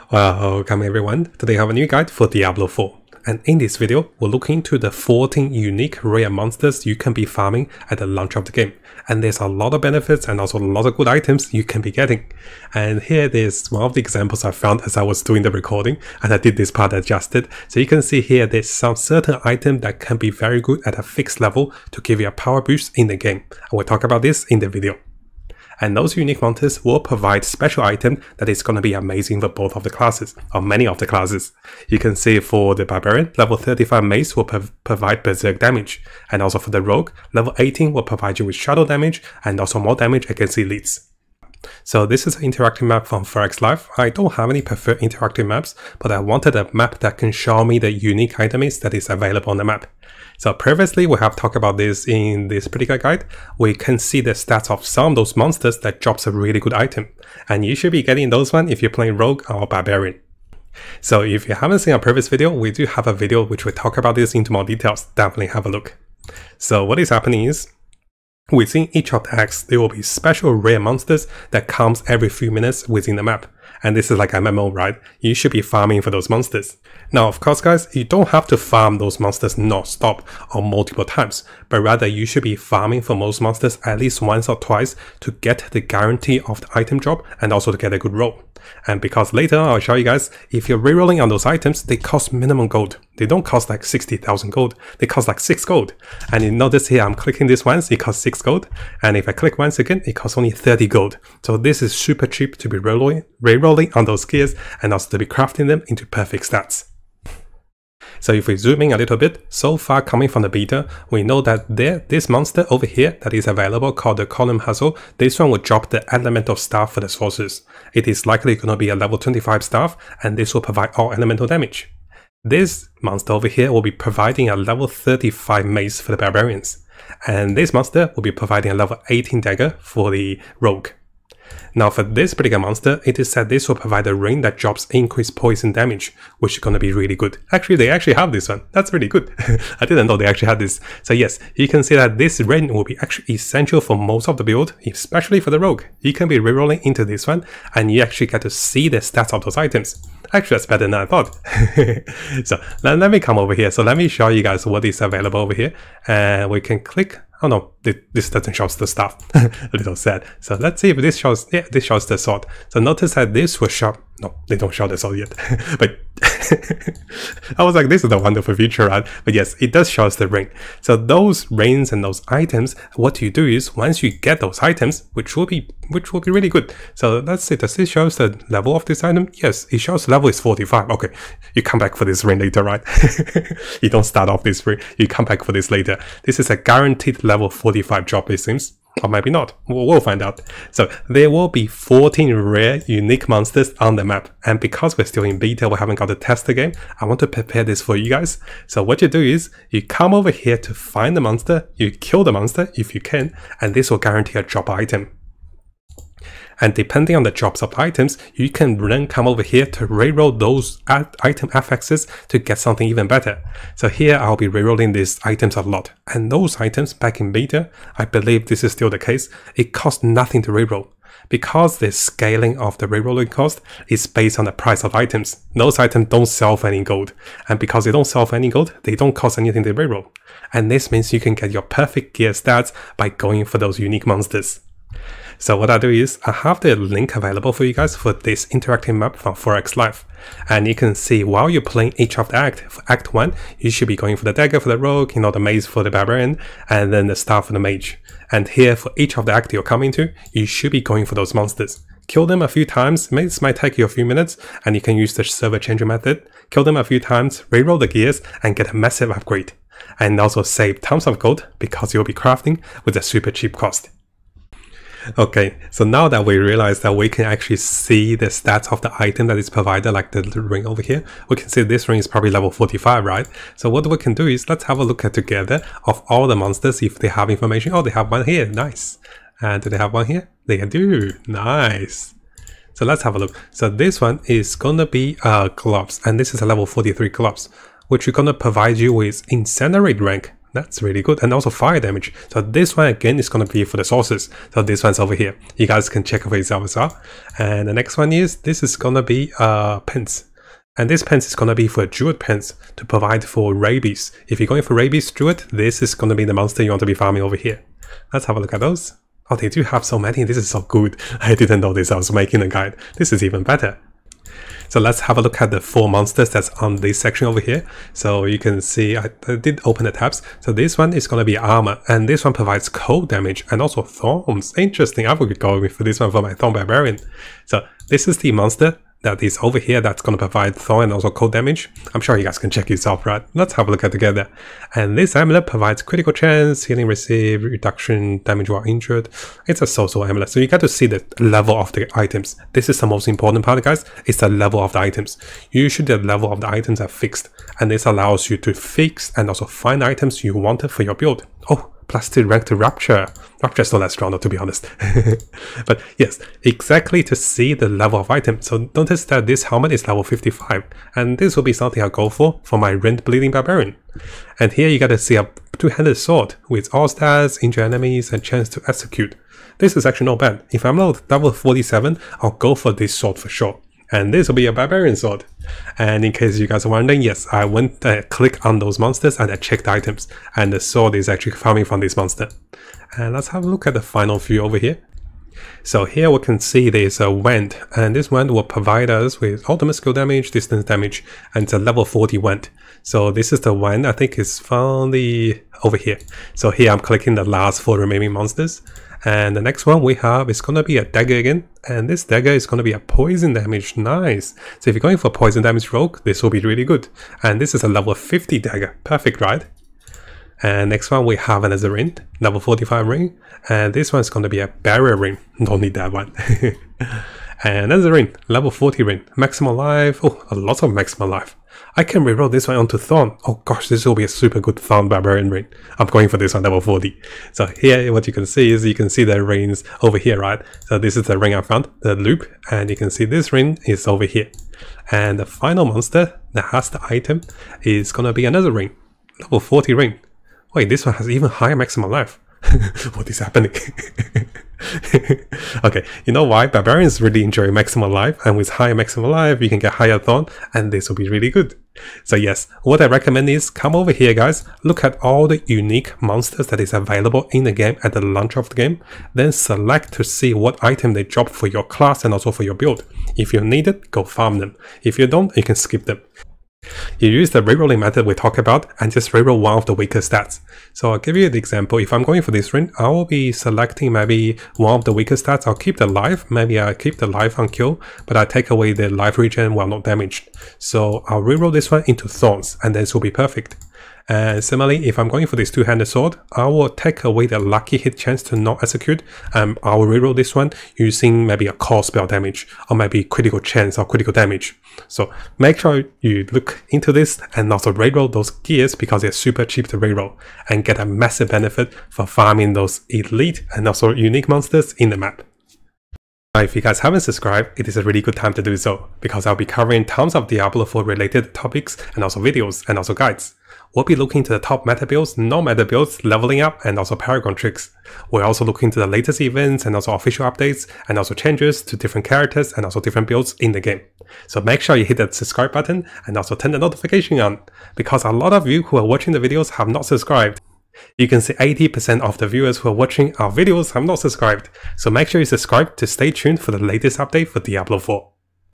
Welcome everyone, today I have a new guide for Diablo 4. And in this video, we'll look into the 14 unique rare monsters you can be farming at the launch of the game. And there's a lot of benefits and also a lot of good items you can be getting. And here there's one of the examples I found as I was doing the recording, and I did this part adjusted. So you can see here there's some certain item that can be very good at a fixed level to give you a power boost in the game. And we'll talk about this in the video. And those unique monsters will provide special item that is going to be amazing for both of the classes, or many of the classes. You can see for the Barbarian, level 35 Mace will provide Berserk damage, and also for the Rogue, level 18 will provide you with Shadow damage, and also more damage against elites. So this is an interactive map from Codex Live. I don't have any preferred interactive maps, but I wanted a map that can show me the unique items that is available on the map. So previously we have talked about this in this particular guide. We can see the stats of some of those monsters that drops a really good item. And you should be getting those one if you're playing Rogue or Barbarian. So if you haven't seen our previous video, we do have a video which will talk about this into more details. Definitely have a look. So what is happening is, within each of the acts, there will be special rare monsters that comes every few minutes within the map. And this is like a MMO, right? You should be farming for those monsters. Now, of course, guys, you don't have to farm those monsters non-stop or multiple times, but rather you should be farming for most monsters at least once or twice to get the guarantee of the item drop and also to get a good roll. And because later I'll show you guys, if you're rerolling on those items, they cost minimum gold. They don't cost like 60,000 gold, they cost like 6 gold. And you notice here I'm clicking this once, it costs 6 gold. And if I click once again, it costs only 30 gold. So this is super cheap to be rerolling on those gears and also to be crafting them into perfect stats. So if we zoom in a little bit, so far coming from the beta, we know that this monster over here that is available called the Column Hustle, this one will drop the elemental staff for the sources. It is likely going to be a level 25 staff, and this will provide all elemental damage. This monster over here will be providing a level 35 mace for the barbarians, and this monster will be providing a level 18 dagger for the rogue. Now for this particular monster, it is said this will provide a ring that drops increased poison damage, which is going to be really good. Actually, they actually have this one. That's really good. I didn't know they actually had this. So yes, you can see that this ring will be actually essential for most of the build, especially for the rogue. You can be rerolling into this one, and you actually get to see the stats of those items. Actually, that's better than I thought. So let me come over here. So let me show you guys what is available over here. And we can click. Oh no, this doesn't show the stuff. A little sad. So let's see if this shows. Yeah, this shows the sword. So notice that this will show. No, they don't show the sword yet. But I was like, this is a wonderful feature, right? But yes, it does show us the ring. So those rings and those items, what you do is once you get those items, which will be really good. So let's see, does this show the level of this item? Yes, it shows level is 45. Okay, you come back for this ring later, right? You don't start off this ring, you come back for this later. This is a guaranteed level 45 drop, it seems. Or maybe not. We'll find out. So there will be 14 rare unique monsters on the map. And because we're still in beta, we haven't got to test the game, I want to prepare this for you guys. So what you do is you come over here to find the monster, you kill the monster if you can, and this will guarantee a drop item. And depending on the drops of items, you can then come over here to reroll those item affixes to get something even better. So here I'll be rerolling these items a lot. And those items back in beta, I believe this is still the case, it costs nothing to reroll. Because the scaling of the rerolling cost is based on the price of items. Those items don't sell for any gold. And because they don't sell for any gold, they don't cost anything to reroll. And this means you can get your perfect gear stats by going for those unique monsters. So what I do is, I have the link available for you guys for this interactive map from Codex Live. And you can see while you're playing each of the act, for Act 1, you should be going for the dagger for the rogue, the mace for the barbarian, and then the staff for the mage. And here, for each of the act you're coming to, you should be going for those monsters. Kill them a few times, this might take you a few minutes, and you can use the server changer method. Kill them a few times, reroll the gears, and get a massive upgrade. And also save tons of gold, because you'll be crafting with a super cheap cost. Okay, so now that we realize that we can actually see the stats of the item that is provided, like the ring over here, we can see this ring is probably level 45, right? So what we can do is, let's have a look at together of all the monsters if they have information. Oh, they have one here, nice. And do they have one here? They do, nice. So let's have a look. So this one is gonna be gloves, and this is a level 43 gloves, which is gonna provide you with incinerate rank. That's really good. And also fire damage. So this one again is going to be for the sources. So this one's over here. You guys can check for yourself as well. And the next one is, this is going to be pence. And this pence is going to be for Druid pence to provide for rabies. If you're going for rabies Druid, this is going to be the monster you want to be farming over here. Let's have a look at those. Oh, they do have so many. This is so good. I didn't know this. I was making a guide. This is even better. So let's have a look at the 4 monsters that's on this section over here. So you can see I did open the tabs. So this one is going to be armor, and this one provides cold damage and also thorns. Interesting. I will be going for this one for my Thorn Barbarian. So this is the monster that is over here that's going to provide thorn and also cold damage. I'm sure you guys can check yourself, right? Let's have a look at it together. And this amulet provides critical chance, healing received, reduction, damage while injured. It's a so-so amulet. So you got to see the level of the items. This is the most important part, guys. It's the level of the items. Usually the level of the items are fixed, and this allows you to fix and also find items you wanted for your build. Oh, plus 2 rank to Rapture. Rapture is not that strong though, to be honest. But yes, exactly to see the level of item. So notice that this helmet is level 55. And this will be something I'll go for my Rend Bleeding Barbarian. And here you gotta see a 2-handed sword with all stats, injure enemies, and chance to execute. This is actually not bad. If I'm level 47, I'll go for this sword for sure. And this will be a barbarian sword. And in case you guys are wondering, yes, I went click on those monsters and I checked the items, and the sword is actually farming from this monster. And let's have a look at the final view over here. So here we can see there's a wand, and this wand will provide us with ultimate skill damage, distance damage, and it's a level 40 wand. So this is the wand, I think it's found over here. So here I'm clicking the last 4 remaining monsters. And the next one we have is going to be a dagger again, and this dagger is going to be a poison damage. Nice. So if you're going for poison damage rogue, this will be really good. And this is a level 50 dagger. Perfect, right? And next one we have another ring, level 45 ring, and this one is going to be a barrier ring. Don't need that one. And another ring, level 40 ring, maximum life. Oh, a lot of maximum life. I can reroll this one onto Thorn. Oh gosh, this will be a super good Thorn Barbarian ring. I'm going for this one, level 40. So here what you can see is, you can see the rings over here, right? So this is the ring I found, the loop, and you can see this ring is over here. And the final monster that has the item is gonna be another ring, level 40 ring. Wait, this one has even higher maximum life. What is happening? Okay, you know why? Barbarians really enjoy maximum life, and with higher maximum life, you can get higher thorn, and this will be really good. So yes, what I recommend is come over here, guys, look at all the unique monsters that is available in the game at the launch of the game, then select to see what item they drop for your class and also for your build. If you need it, go farm them. If you don't, you can skip them. You use the rerolling method we talked about and just reroll one of the weaker stats. So I'll give you the example. If I'm going for this ring, I will be selecting maybe one of the weaker stats. I'll keep the life. Maybe I keep the life on kill, but I take away the life regen while not damaged. So I'll reroll this one into thorns, and this will be perfect. And similarly, if I'm going for this 2-handed sword, I will take away the lucky hit chance to not execute, and I will reroll this one using maybe a core spell damage, or maybe critical chance or critical damage. So make sure you look into this and also reroll those gears, because they're super cheap to reroll, and get a massive benefit for farming those elite and also unique monsters in the map. Now, if you guys haven't subscribed, it is a really good time to do so, because I'll be covering tons of Diablo 4 related topics and also videos and also guides. We'll be looking to the top meta builds, non-meta builds, leveling up, and also Paragon tricks. We're also looking to the latest events and also official updates, and also changes to different characters and also different builds in the game. So make sure you hit that subscribe button and also turn the notification on, because a lot of you who are watching the videos have not subscribed. You can see 80% of the viewers who are watching our videos have not subscribed. So make sure you subscribe to stay tuned for the latest update for Diablo 4.